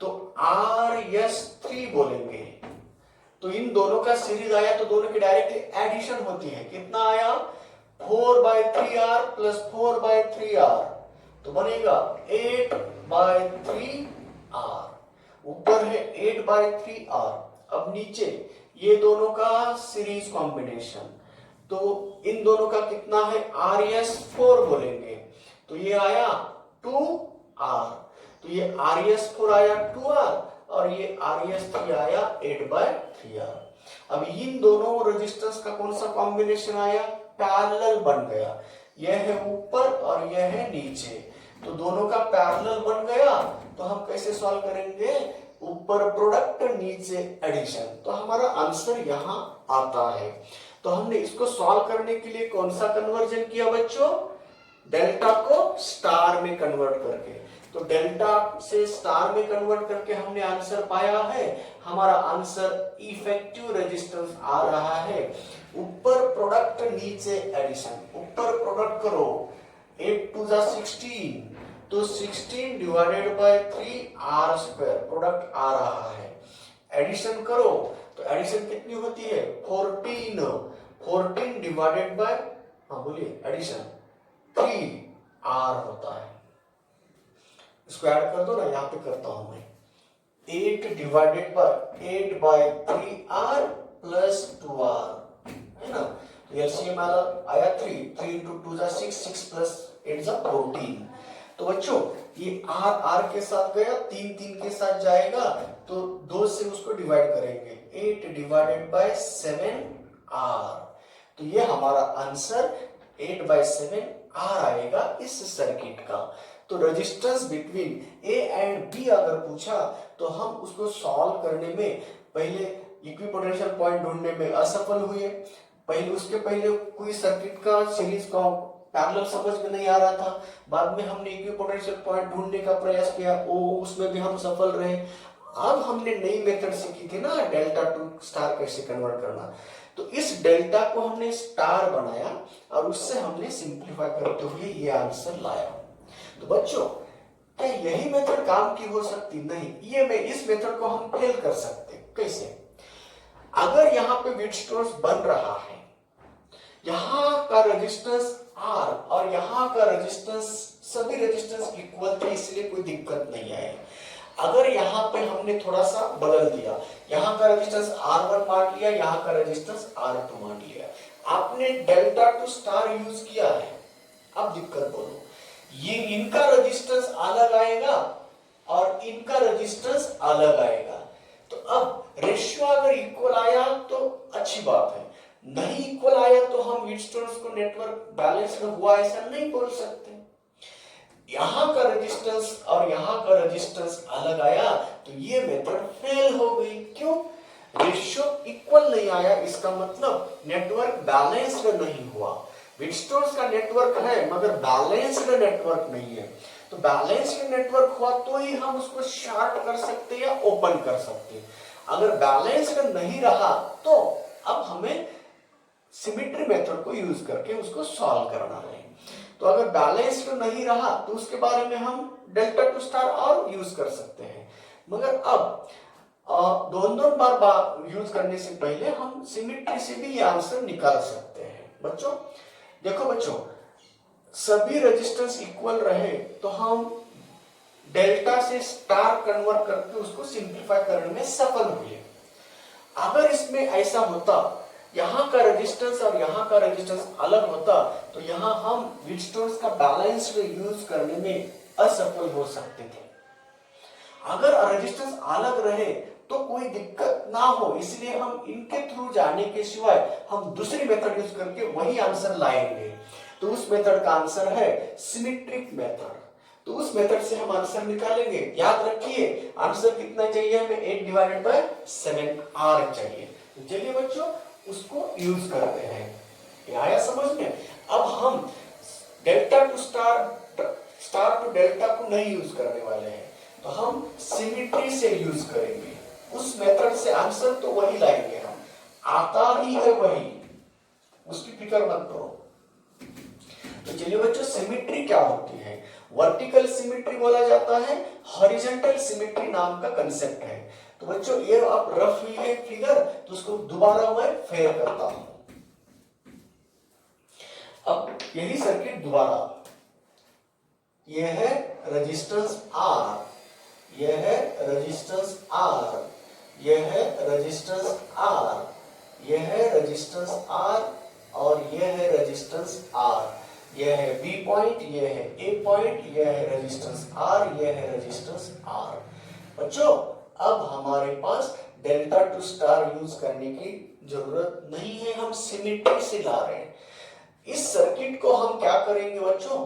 तो RS3 बोलेंगे। तो इन दोनों का सीरीज आया तो दोनों की डायरेक्ट एडिशन होती है। कितना आया? 4/3R प्लस 4/3R, तो बनेगा 8/3R। ऊपर है 8/3R। अब नीचे ये दोनों का सीरीज कॉम्बिनेशन, तो इन दोनों का कितना है? RS4 बोलेंगे। तो ये आया 2R, तो ये RS4 आया 2R और ये RS3 आया 8/3R। अब इन दोनों रेजिस्टेंस का कौन सा कॉम्बिनेशन आया? पैरेलल बन गया। यह है ऊपर और यह है नीचे, तो दोनों का पैरेलल बन गया। तो हम कैसे सॉल्व करेंगे? ऊपर प्रोडक्ट नीचे एडिशन, तो हमारा आंसर यहाँ आता है। तो हमने इसको सॉल्व करने के लिए कौन सा कन्वर्जन किया बच्चों? डेल्टा को स्टार में कन्वर्ट करके। तो डेल्टा से स्टार में कन्वर्ट करके हमने आंसर पाया है। हमारा आंसर इफेक्टिव रेजिस्टेंस आ रहा है। ऊपर प्रोडक्ट नीचे एडिशन। ऊपर प्रोडक्ट करो 8 2 जा 16, तो 16 डिवाइडेड बाय 3R², प्रोडक्ट आ रहा है। एडिशन करो तो एडिशन कितनी होती है? 14। 14 डिवाइडेड बाय, हाँ बोलिए, एडिशन 3R होता है। इसको ऐड कर दो ना, यहां पे करता हूं मैं। 8 divided by 8/3R plus 2R, है ना। तो एलसीएम आया 3, 3 into 2 जा 6, 6 प्लस 8 जा 14। तो बच्चों ये R के साथ गया, 3 3 के साथ जाएगा, तो 2 से उसको डिवाइड करेंगे। 8 डिवाइडेड बाय 7R, तो ये हमारा आंसर 8/7R आएगा इस सर्किट का। तो resistance between A and B अगर पूछा तो हम उसको सॉल्व करने में पहले इक्विपोटेंशियल पॉइंट ढूंढने में असफल हुए। उसके पहले कोई सर्किट का सीरीज का पैरेलल समझ में नहीं आ रहा था। बाद में हमने इक्विपोटेंशियल पॉइंट ढूंढने का प्रयास किया, उसमें भी हम सफल रहे। अब हमने नई मेथड सीखी थी ना, डेल्टा टू स्टार कैसे कन्वर्ट करना। तो इस डेल्टा को हमने स्टार बनाया और उससे हमने सिंप्लीफाई करते हुए ये आंसर लाया। तो बच्चों क्या यही मेथड काम की हो सकती? नहीं, इस मेथड को हम फेल कर सकते। कैसे? अगर यहाँ पे व्हीटस्टोन्स बन रहा है, यहाँ का रेजिस्टेंस R और यहाँ का रेजिस्टेंस, सभी रेजिस्टेंस इक्वल थे, इसलिए कोई दिक्कत नहीं आई। अगर यहाँ पे हमने थोड़ा सा बदल दिया, यहाँ का रेजिस्टेंस R1 मान लिया, यहाँ का रेजिस्टेंस R2 मान लिया, आपने डेल्टा टू स्टार यूज किया है, अब दिक्कत बोलो। ये इनका रेजिस्टेंस अलग आएगा और इनका रेजिस्टेंस अलग आएगा। तो अब रेशियो अगर इक्वल आया तो अच्छी बात है, नहीं इक्वल आया तो हम व्हीटस्टोन्स को नेटवर्क बैलेंस में हुआ ऐसा नहीं बोल सकते। यहां का रेजिस्टेंस और यहां का रेजिस्टेंस अलग आया तो ये मेथड फेल हो गई। क्यों? रेशियो इक्वल नहीं आया, इसका मतलब नेटवर्क बैलेंस्ड नहीं हुआ। व्हीटस्टोन्स का नेटवर्क है मगर बैलेंस्ड नेटवर्क नहीं है। तो बैलेंस्ड नेटवर्क हुआ तो ही हम उसको शॉर्ट कर सकते हैं या ओपन कर सकते हैं। अगर बैलेंस्ड नहीं रहा तो अब हमें सिमेट्री मेथड को यूज करके उसको सॉल्व करना है। तो अगर बैलेंस्ड नहीं रहा तो उसके बारे में हम डेल्टा टू स्टार और यूज कर सकते हैं। मगर अब दोनों बार यूज करने से पहले हम सिमेट्री से भी ये आंसर निकाल सकते हैं। बच्चों देखो बच्चों, सभी रेजिस्टेंस इक्वल रहे तो हम डेल्टा से स्टार कन्वर्ट करके उसको सिंप्लीफाई करने में सफल हुए। अगर इसमें ऐसा होता, यहाँ का रेजिस्टेंस और यहाँ का रेजिस्टेंस अलग होता, तो यहाँ हम व्हीटस्टोन्स का बैलेंस्ड यूज करने में असफल हो सकते थे। अगर रेजिस्टेंस अलग रहे तो कोई दिक्कत ना हो, इसलिए हम इनके थ्रू जाने के सिवाय हम दूसरी मेथड यूज करके वही आंसर लाएंगे। तो उस मेथड का आंसर है सिमेट्रिक मेथड। तो उस मेथड से हम आंसर निकालेंगे। याद रखिए आंसर कितना चाहिए हमें? 8 डिवाइडेड बाय 7R चाहिए। तो चलिए बच्चों उसको यूज करते हैं। आया समझ में? अब हम delta to star star to delta को नहीं यूज करने वाले हैं, तो हम सिमिट्री से यूज करेंगे। उस मेथड से आंसर तो वही लाएंगे हम, आता ही है वही, उसकी फिक्र मत करो। तो चलिए बच्चों, सिमिट्री क्या होती है? वर्टिकल सिमिट्री बोला जाता है, हॉरिजॉन्टल सिमिट्री नाम का कंसेप्ट है। तो बच्चों ये आप रफ हुई है फिगर, तो उसको दोबारा मैं फेयर करता हूं। अब यही सर्किट दोबारा, यह है रेजिस्टेंस आर, यह है रेजिस्टेंस आर, यह है रेजिस्टेंस आर, यह है रेजिस्टेंस आर, और यह है रेजिस्टेंस आर। यह है बी पॉइंट, यह है ए पॉइंट, यह है रेजिस्टेंस आर, यह है रेजिस्टेंस आर। बच्चों अब हमारे पास डेल्टा टू स्टार यूज करने की जरूरत नहीं है, हम सिमिट्री से ला रहे हैं। इस सर्किट को हम क्या करेंगे बच्चों,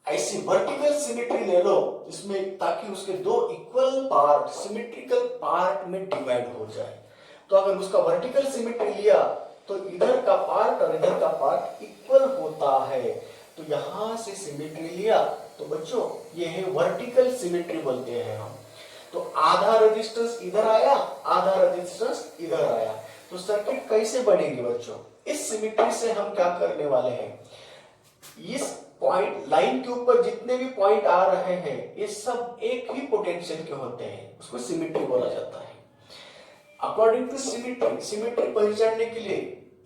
ऐसी वर्टिकल सिमिट्री ले लो इसमें, ताकि उसके दो इक्वल पार्ट सिमिट्रिकल पार्ट में डिवाइड हो जाए। तो अगर उसका वर्टिकल सिमिट्री लिया तो इधर का पार्ट और इधर का पार्ट इक्वल होता है। तो यहां से सिमिट्री लिया तो बच्चों ये है वर्टिकल सिमिट्री बोलते हैं हम। तो आधा रेजिस्टेंस इधर आया, आधा रेजिस्टेंस इधर आया, तो सर्किट कैसे बनेगी बच्चों? इस सिमिट्री से हम क्या करने वाले हैं, इस पॉइंट लाइन के ऊपर जितने भी पॉइंट आ रहे हैं ये सब एक ही पोटेंशियल के होते हैं, उसको सिमिट्री बोला जाता है। अकॉर्डिंग टू सिमिट्री, सिमिट्री पहचानने के लिए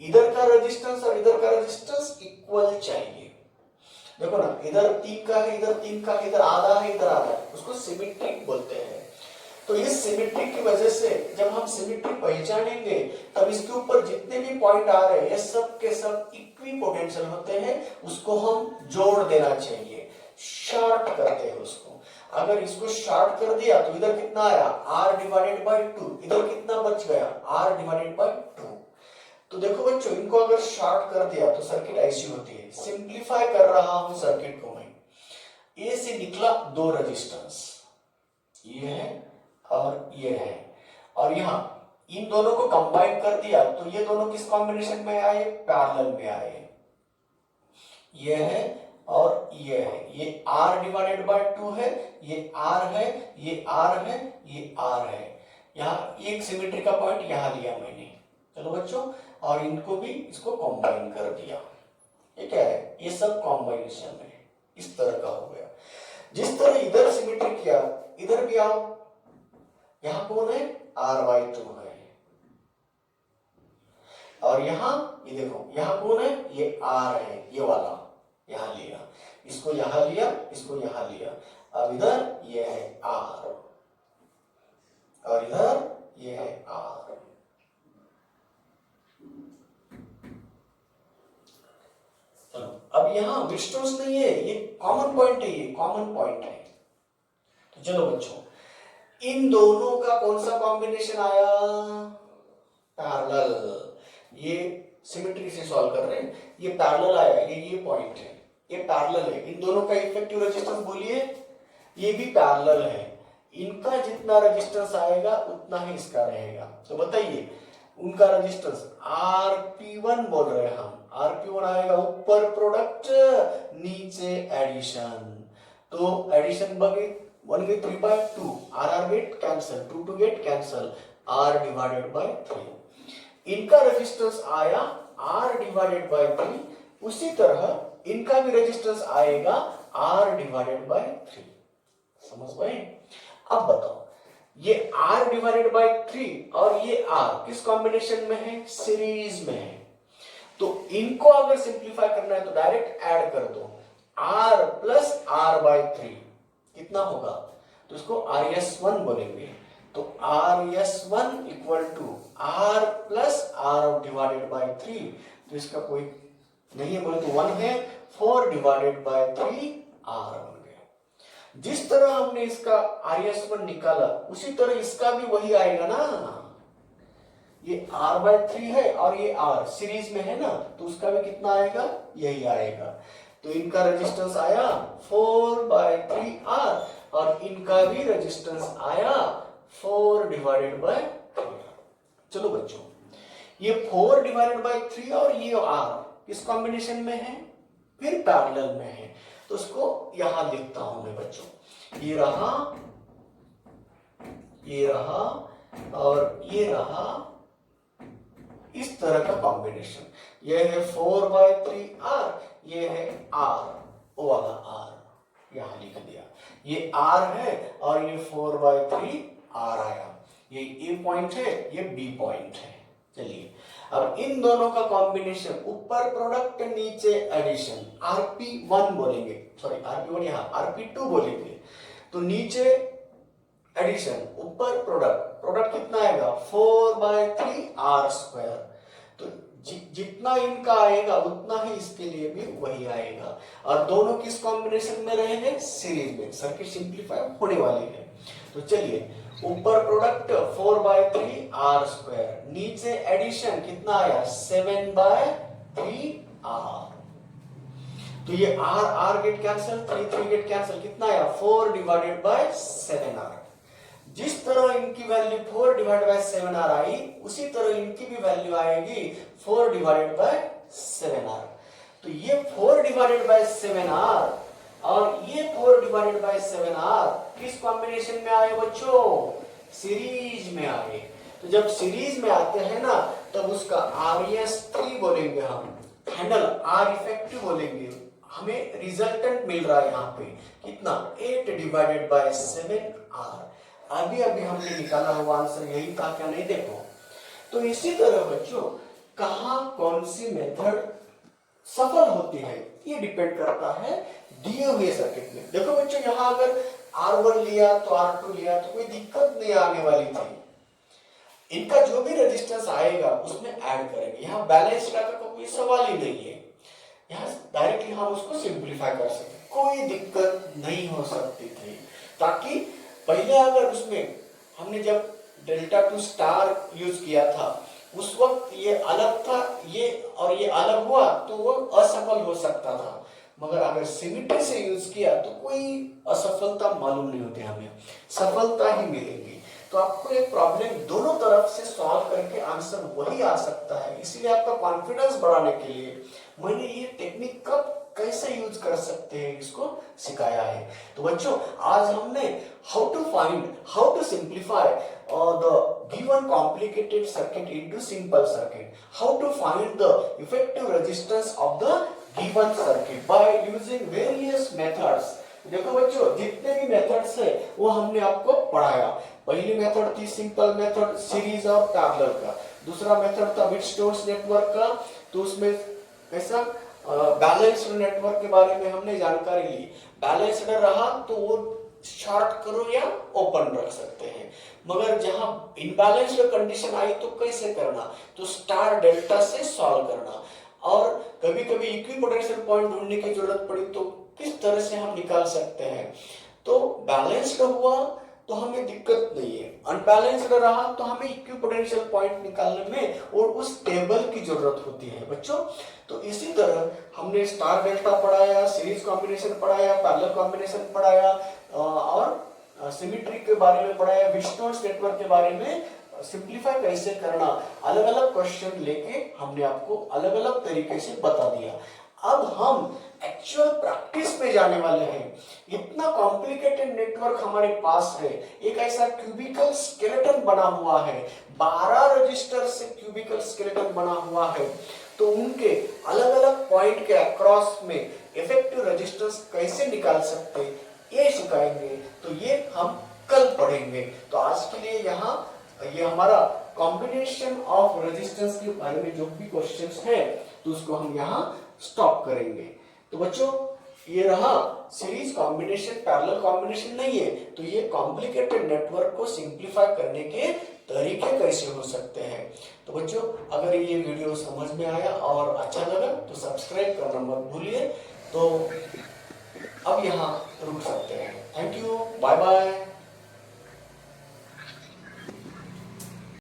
इधर का रेजिस्टेंस और इधर का रेजिस्टेंस इक्वल चाहिए। देखो ना, इधर 3 का है, इधर 3 का, इधर आधा है, इधर आधा है, उसको सिमिट्री बोलते हैं। तो इस सिमिट्री की वजह से जब हम सिमिट्री पहचानेंगे तब इसके ऊपर जितने भी पॉइंट आ रहे हैं ये सब के सब इक्वी पोटेंशियल होते हैं, उसको हम जोड़ देना चाहिए, शॉर्ट करते हैं उसको। अगर इसको शॉर्ट कर दिया तो इधर कितना आया, R डिवाइडेड बाय 2, इधर कितना बच गया, R डिवाइडेड बाय 2। तो देखो बच्चों, इनको अगर शॉर्ट कर दिया तो सर्किट ऐसी होती है। सिंप्लीफाई कर रहा हूं सर्किट को मैं। ए से निकला 2 रेजिस्टेंस, ये है और ये है, और यहां इन दोनों को कंबाइन कर दिया तो ये दोनों किस कॉम्बिनेशन में आए, पैरेलल में आए। ये है और ये है, ये R डिवाइडेड बाय 2 है, ये R है, ये R है, ये R है। यहाँ एक सिमेट्री का पॉइंट यहाँ लिया मैंने। चलो बच्चों, और इनको भी इसको कंबाइन कर दिया। ये क्या है, ये सब कॉम्बिनेशन है, इस तरह का हो गया। जिस तरह इधर सिमेट्री किया, इधर भी आओ, यहां कौन है, R/2 है, और यहां ये देखो, यहां कौन है, ये R है, ये वाला यहां लिया, इसको यहां लिया, इसको यहां लिया। अब इधर ये है R और इधर ये है R। चलो, अब यहां डिस्टेंस नहीं है, ये कॉमन पॉइंट है, ये कॉमन पॉइंट है। तो चलो बच्चों, इन दोनों का कौन सा कॉम्बिनेशन आया, पैरेलल। ये सिमेट्री से सॉल्व कर रहे हैं, ये पैरेलल आया, ये पॉइंट है, ये पैरेलल है। इन दोनों का इफेक्टिव रेजिस्टेंस बोलिए, ये भी पैरेलल है। इनका जितना रेजिस्टेंस आएगा उतना ही इसका रहेगा। तो बताइए उनका रेजिस्टेंस RP1 बोल रहे हैं हम। RP1 आएगा ऊपर प्रोडक्ट, नीचे एडिशन। तो एडिशन बन गई 3/2, RR get cancel, 2 to get cancel, R divided by 3। इनका रेजिस्टेंस आया R डिवाइडेड बाय 3, उसी तरह इनका भी रेजिस्टेंस आएगा R डिवाइडेड बाय 3। समझ गए? अब बताओ, ये R डिवाइडेड बाय 3 और ये R किस कॉम्बिनेशन में है, सीरीज में है। तो इनको अगर सिंप्लीफाई करना है तो डायरेक्ट ऐड कर दो, R प्लस R/3 कितना होगा, तो इसको RS1 बोलेंगे। तो RS1 equal to R plus R divided by 3, तो इसका कोई नहीं है बोले तो 1 है, 4 डिवाइडेड बाय 3 R बन गया। जिस तरह हमने इसका RS1 निकाला उसी तरह इसका भी वही आएगा ना। ये R/3 है और ये R सीरीज में है ना, तो उसका भी कितना आएगा, यही आएगा। तो इनका रेजिस्टेंस आया 4/3R और इनका भी रेजिस्टेंस आया 4 डिवाइडेड बाय 3। चलो बच्चों, ये 4 डिवाइडेड बाय 3 और ये R किस कॉम्बिनेशन में है, फिर पैरेलल में है। तो उसको यहां लिखता हूं मैं बच्चों, ये रहा और ये रहा, इस तरह का कॉम्बिनेशन। ये है 4/3R, ये है R, ओ वाला R यहां लिख दिया, ये R है और ये 4/3R आया, ये A पॉइंट है, ये B पॉइंट है। चलिए अब इन दोनों का कॉम्बिनेशन, ऊपर प्रोडक्ट नीचे एडिशन, RP1 बोलेंगे, सॉरी RP1 यहाँ RP2 बोलेंगे। तो नीचे एडिशन, ऊपर प्रोडक्ट कितना आएगा 4/3R²। तो जितना इनका आएगा उतना ही इसके लिए भी वही आएगा। और दोनों किस कॉम्बिनेशन में रहे हैं, सीरीज में, सर्किट सिंप्लीफाई होने वाली है। तो चलिए ऊपर प्रोडक्ट 4/3R², नीचे एडिशन कितना आया 7/3R। तो ये R get cancel, 3 get cancel, कितना आया 4/7R। जिस तरह इनकी वैल्यू 4/7R आई, उसी तरह इनकी भी वैल्यू आएगी 4/7R। तो ये 4/7R और ये 4/7R किस कॉम्बिनेशन में आए बच्चों, सीरीज में आए। तो जब सीरीज में आते हैं ना, तब उसका RS3 बोलेंगे हम, हैंडल R इफेक्टिव बोलेंगे। हमें रिजल्टेंट मिल रहा है यहाँ पे कितना 8/7R। अभी हमने निकाला हुआ आंसर यही था क्या, नहीं देखो। तो इसी तरह बच्चों कहां कौन सी मेथड सफल होती है, ये डिपेंड करता है दिए हुए सर्किट में। देखो बच्चों यहाँ अगर R1 लिया तो R2 लिया तो कोई दिक्कत नहीं आने वाली थी। इनका जो भी रेजिस्टेंस आएगा उसमें ऐड करेंगे। यहाँ बैलेंस का कोई सवाल ही नहीं है, यहाँ डायरेक्टली हम उसको सिंप्लीफाई कर सकते, कोई दिक्कत नहीं हो सकती थी। ताकि पहले अगर उसमें हमने जब Δ2 स्टार यूज किया था उस वक्त ये अलग था, ये और ये अलग हुआ तो वो असफल हो सकता था। मगर अगर सिमिट्री से यूज किया तो कोई असफलता मालूम नहीं होती, हमें सफलता ही मिलेगी। तो आपको एक प्रॉब्लम दोनों तरफ से सॉल्व करके आंसर वही आ सकता है। इसीलिए आपका कॉन्फिडेंस बढ़ाने के लिए मैंने ये टेक्निक कब कैसे यूज कर सकते हैं इसको सिखाया है। तो बच्चों आज हमने how to simplify the given complicated circuit into simple circuit, how to find the effective resistance of the given circuit by using various methods। देखो बच्चों जितने भी मेथड्स है वो हमने आपको पढ़ाया। पहली मेथड थी सिंपल मेथड सीरीज और पैरेलल का, दूसरा मेथड था व्हिटस्टोन्स नेटवर्क का, तो उसमें कैसा बैलेंस्ड नेटवर्क के बारे में हमने जानकारी ली। बैलेंस्ड रहा तो वो शॉर्ट करो या ओपन रख सकते हैं, मगर जहां इनबैलेंस्ड कंडीशन आई तो कैसे करना, तो स्टार डेल्टा से सॉल्व करना। और कभी कभी इक्विपोटेंशियल पॉइंट ढूंढने की जरूरत पड़ी तो किस तरह से हम निकाल सकते हैं। तो बैलेंस्ड हुआ तो हमें दिक्कत नहीं है, अनबैलेंस्ड रहा तो हमें इक्विपोटेंशियल पॉइंट निकालने में और उस टेबल की जरूरत होती है बच्चों। तो इसी तरह हमने स्टार डेल्टा पढ़ाया, सीरीज कॉम्बिनेशन पढ़ाया, पैरेलल कॉम्बिनेशन पढ़ाया और सिमेट्री के बारे में पढ़ाया, व्हिटस्टोन्स नेटवर्क के बारे में सिंप्लीफाई कैसे करना, अलग अलग क्वेश्चन लेके हमने आपको अलग अलग तरीके से बता दिया। अब हम एक्चुअल प्रैक्टिस में जाने वाले हैं। इतना कॉम्प्लिकेटेड नेटवर्क हमारे पास है, एक ऐसा क्यूबिकल स्केलेटन बना हुआ है, 12 रजिस्टर से क्यूबिकल स्केलेटन बना हुआ है। तो उनके अलग अलग पॉइंट के अक्रॉस में इफेक्टिव रेजिस्टेंस कैसे निकाल सकते ये सिखाएंगे। तो ये हम कल पढ़ेंगे। तो आज के लिए यहाँ ये हमारा कॉम्बिनेशन ऑफ रेजिस्टेंस के बारे में जो भी क्वेश्चंस हैं तो उसको हम यहाँ स्टॉप करेंगे। तो बच्चों ये रहा सीरीज कॉम्बिनेशन, पैरेलल कॉम्बिनेशन नहीं है, तो ये कॉम्प्लिकेटेड नेटवर्क को सिंप्लीफाई करने के तरीके कैसे हो सकते हैं। तो बच्चों अगर ये वीडियो समझ में आया और अच्छा लगा तो सब्सक्राइब करना मत भूलिए। तो अब यहाँ रुक सकते हैं। Thank you, bye bye.